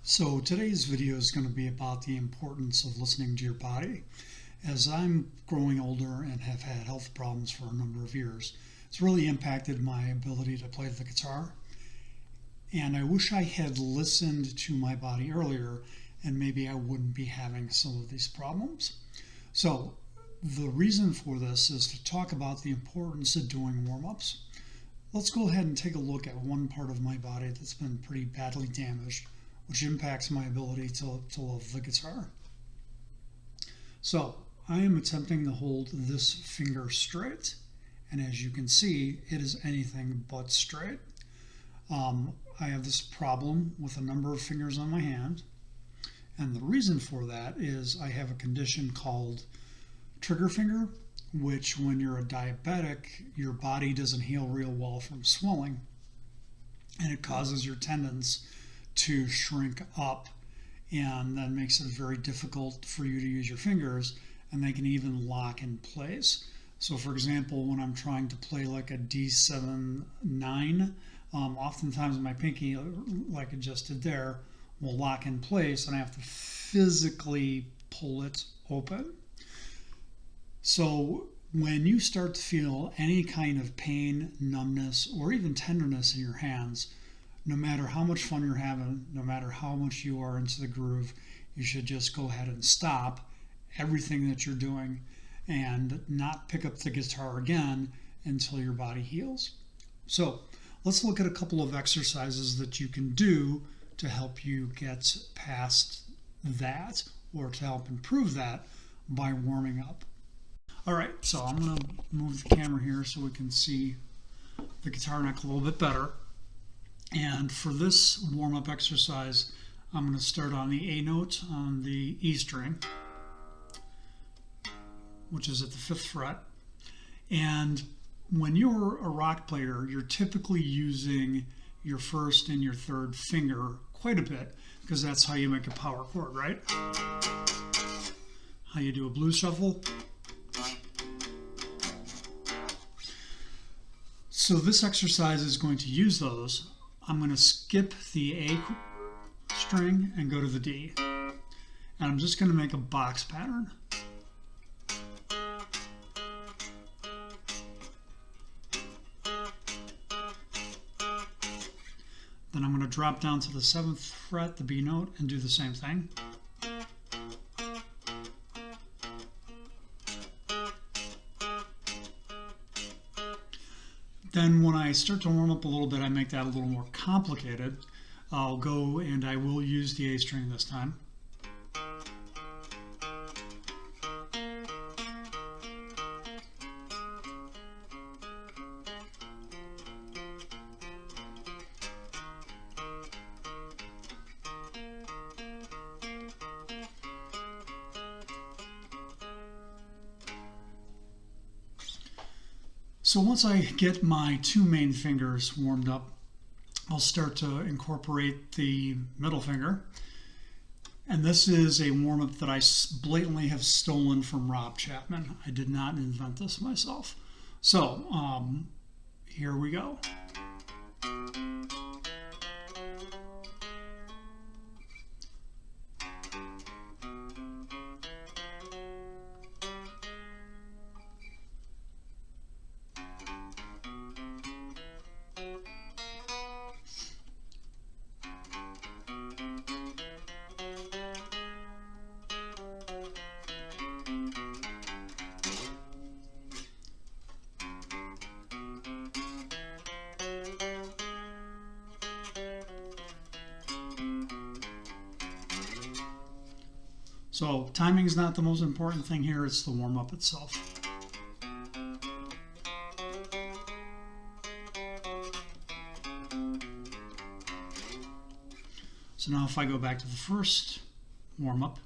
So today's video is going to be about the importance of listening to your body. As I'm growing older and have had health problems for a number of years, it's really impacted my ability to play the guitar. And I wish I had listened to my body earlier, and maybe I wouldn't be having some of these problems. So the reason for this is to talk about the importance of doing warm-ups. Let's go ahead and take a look at one part of my body that's been pretty badly damaged, which impacts my ability to love the guitar. So I am attempting to hold this finger straight, and as you can see, it is anything but straight. I have this problem with a number of fingers on my hand, and the reason for that is I have a condition called trigger finger, which when you're a diabetic, your body doesn't heal real well from swelling, and it causes your tendons to shrink up, and that makes it very difficult for you to use your fingers, and they can even lock in place. So for example, when I'm trying to play like a D7-9, oftentimes my pinky, like I just did there, will lock in place, and I have to physically pull it open. So when you start to feel any kind of pain, numbness, or even tenderness in your hands, no matter how much fun you're having, no matter how much you are into the groove, you should just go ahead and stop everything that you're doing and not pick up the guitar again until your body heals. So let's look at a couple of exercises that you can do to help you get past that, or to help improve that by warming up. All right, so I'm going to move the camera here so we can see the guitar neck a little bit better. And for this warm-up exercise, I'm going to start on the A note on the E string, which is at the 5th fret. And when you're a rock player, you're typically using your 1st and your 3rd finger quite a bit, because that's how you make a power chord, right? How you do a blues shuffle. So this exercise is going to use those. I'm going to skip the A string and go to the D. And I'm just going to make a box pattern. Then I'm going to drop down to the 7th fret, the B note, and do the same thing. Then when I start to warm up a little bit, I make that a little more complicated. I'll go and I will use the A string this time. So once I get my 2 main fingers warmed up, I'll start to incorporate the middle finger. And this is a warm-up that I blatantly have stolen from Rob Chapman. I did not invent this myself. So here we go. So timing is not the most important thing here, it's the warm-up itself. So now if I go back to the first warm-up,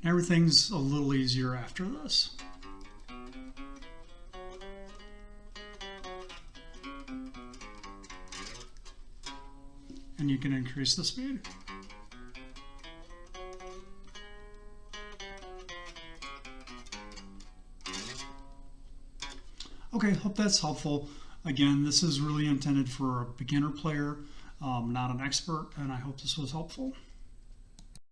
everything's a little easier after this. and you can increase the speed. Okay, hope that's helpful. Again, this is really intended for a beginner player, not an expert, and I hope this was helpful.